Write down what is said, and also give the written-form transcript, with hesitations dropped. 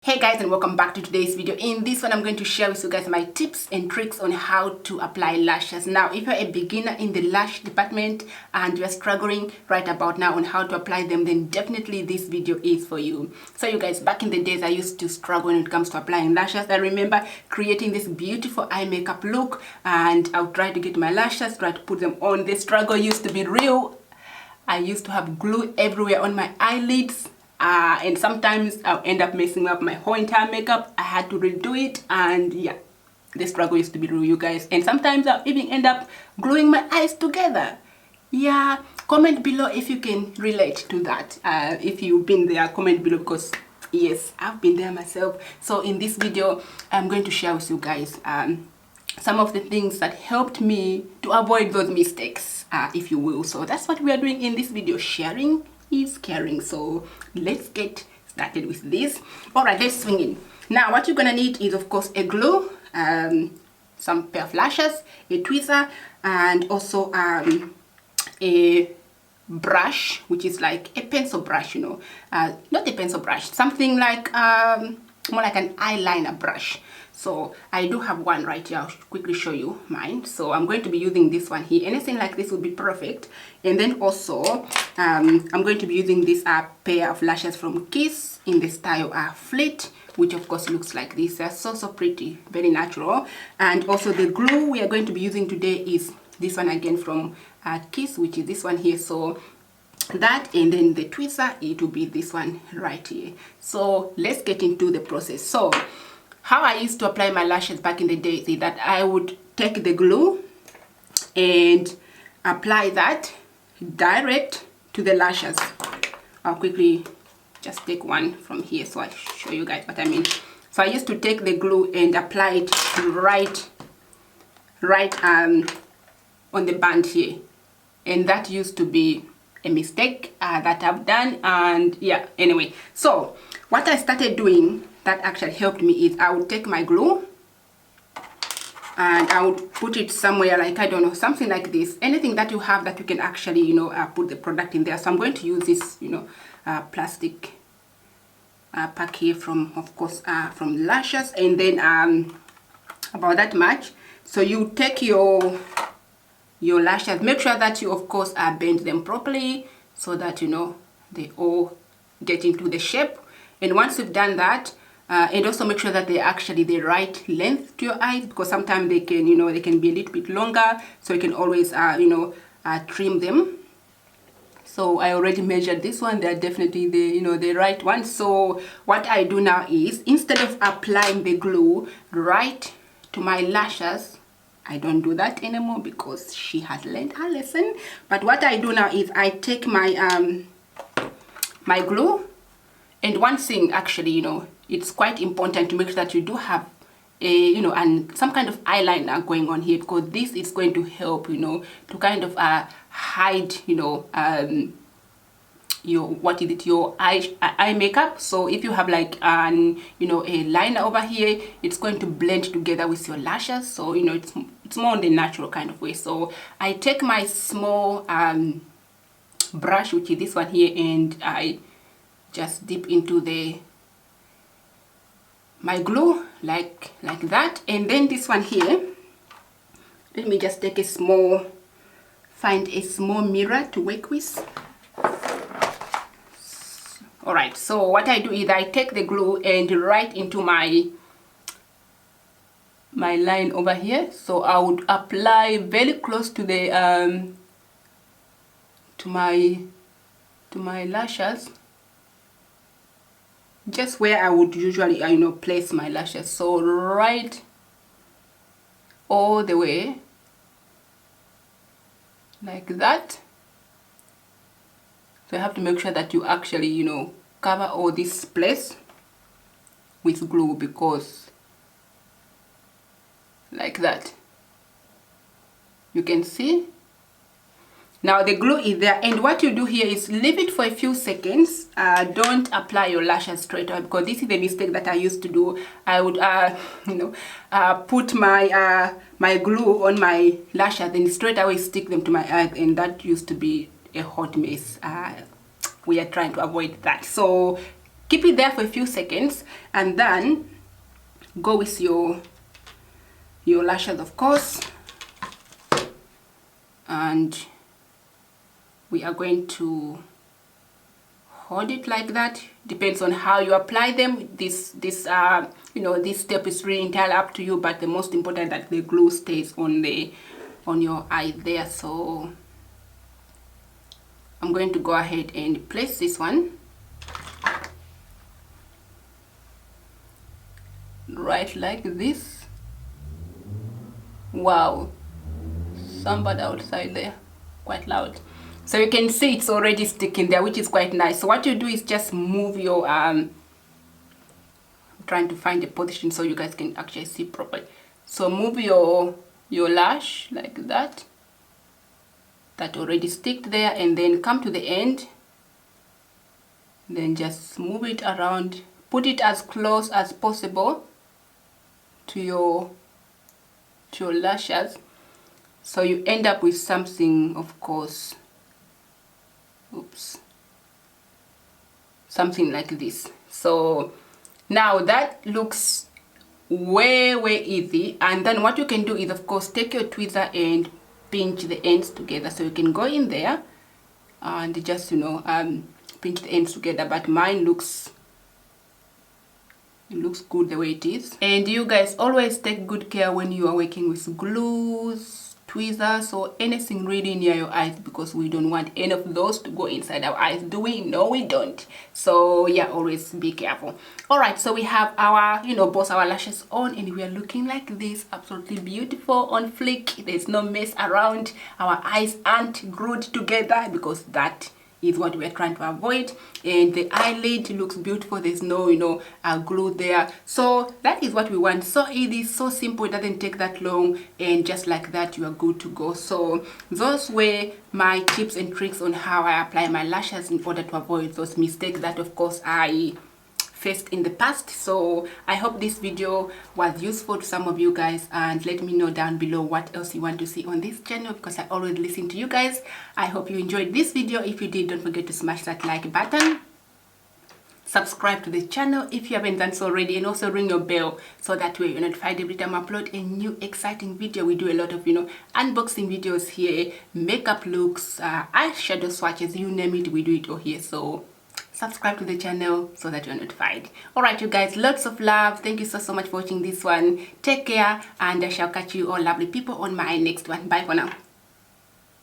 Hey guys, and welcome back to today's video. In this one I'm going to share with you guys my tips and tricks on how to apply lashes. Now if you're a beginner in the lash department and you're struggling right about now on how to apply them, then definitely this video is for you. So you guys, back in the days I used to struggle when it comes to applying lashes. I remember creating this beautiful eye makeup look and I would try to get my lashes, try to put them on. The struggle used to be real. I used to have glue everywhere on my eyelids. And sometimes I'll end up messing up my whole entire makeup. I had to redo it, and yeah, the struggle used to be real, you guys. And sometimes I'll even end up gluing my eyes together. Yeah, comment below if you can relate to that. If you've been there, comment below, because yes, I've been there myself. So in this video, I'm going to share with you guys some of the things that helped me to avoid those mistakes, if you will. So that's what we are doing in this video. Sharing is caring. So let's get started with this. All right, let's swing in. Now what you're gonna need is of course a glue, some pair of lashes, a tweezer, and also a brush, which is like a pencil brush, you know, not a pencil brush, something like more like an eyeliner brush. So I do have one right here. I'll quickly show you mine. So I'm going to be using this one here. Anything like this would be perfect. And then also I'm going to be using this pair of lashes from Kiss in the style Flit, which of course looks like this. They're so pretty, very natural. And also the glue we are going to be using today is this one again from Kiss, which is this one here. So that, and then the tweezer, it will be this one right here. So let's get into the process. So how I used to apply my lashes back in the day is that I would take the glue and apply that direct to the lashes. I'll quickly just take one from here so I show you guys what I mean. So I used to take the glue and apply it right on the band here, and that used to be a mistake that I've done. And yeah, anyway, so what I started doing that actually helped me is I would take my glue and I would put it somewhere, like, I don't know, something like this. Anything that you have that you can actually, you know, put the product in there. So I'm going to use this, you know, plastic pack here from, of course, from Lashes, and then about that much. So you take your lashes, make sure that you of course bend them properly so that, you know, they all get into the shape. And once you've done that, and also make sure that they're actually the right length to your eyes, because sometimes they can, you know, they can be a little bit longer, so you can always you know, trim them. So I already measured this one. They're definitely the, you know, the right one. So what I do now is, instead of applying the glue right to my lashes, I don't do that anymore because she has learned her lesson. But what I do now is I take my my glue, and one thing actually, you know, it's quite important to make sure that you do have a, you know, and some kind of eyeliner going on here, because this is going to help, you know, to kind of hide, you know, your eye makeup. So if you have like you know, a liner over here, it's going to blend together with your lashes. So, you know, it's more on the natural kind of way. So I take my small brush, which is this one here, and I just dip into my glue like that. And then this one here, let me just take find a small mirror to work with. All right, so what I do is I take the glue and right into my line over here. So I would apply very close to the to my lashes, just where I would usually, you know, place my lashes. So right all the way like that. So you have to make sure that you actually, you know, cover all this place with glue, because like that, you can see now the glue is there. And what you do here is leave it for a few seconds. Don't apply your lashes straight away, because this is the mistake that I used to do. I would you know, put my my glue on my lashes and straight away stick them to my eyes, and that used to be a hot mess. We are trying to avoid that. So keep it there for a few seconds, and then go with your lashes, of course, and we are going to hold it like that. Depends on how you apply them. This you know, this step is really entirely up to you, but the most important that the glue stays on your eye there. So I'm going to go ahead and place this one right like this. Wow, somebody outside there, quite loud. So you can see it's already sticking there, which is quite nice. So what you do is just move your I'm trying to find the position so you guys can actually see properly. So move your lash like that. That already stick there, and then come to the end. Then just move it around. Put it as close as possible to your lashes, so you end up with something, of course, something like this. So now that looks way easy. And then what you can do is, of course, take your tweezer and pinch the ends together. So you can go in there and just, you know, pinch the ends together, but mine looks good the way it is. And you guys always take good care when you are working with glues, tweezers, or anything really near your eyes, because we don't want any of those to go inside our eyes. Do we? No, we don't. So yeah, always be careful. All right, so we have our, you know, both our lashes on, and we are looking like this, absolutely beautiful, on flick. There's no mess around. Our eyes aren't glued together, because that is what we're trying to avoid. And the eyelid looks beautiful. There's no, you know, glue there. So that is what we want. So it is so simple. It doesn't take that long, and just like that, you are good to go. So those were my tips and tricks on how I apply my lashes in order to avoid those mistakes that, of course, I faced in the past. So I hope this video was useful to some of you guys, and let me know down below what else you want to see on this channel, because I always listen to you guys. I hope you enjoyed this video. If you did, don't forget to smash that like button, subscribe to the channel if you haven't done so already, and also ring your bell so that way you're notified every time I upload a new exciting video. We do a lot of, you know, unboxing videos here, makeup looks, eyeshadow swatches, you name it, we do it all here. So subscribe to the channel so that you're notified. All right, you guys, lots of love. Thank you so much for watching this one. Take care, and I shall catch you all lovely people on my next one. Bye for now.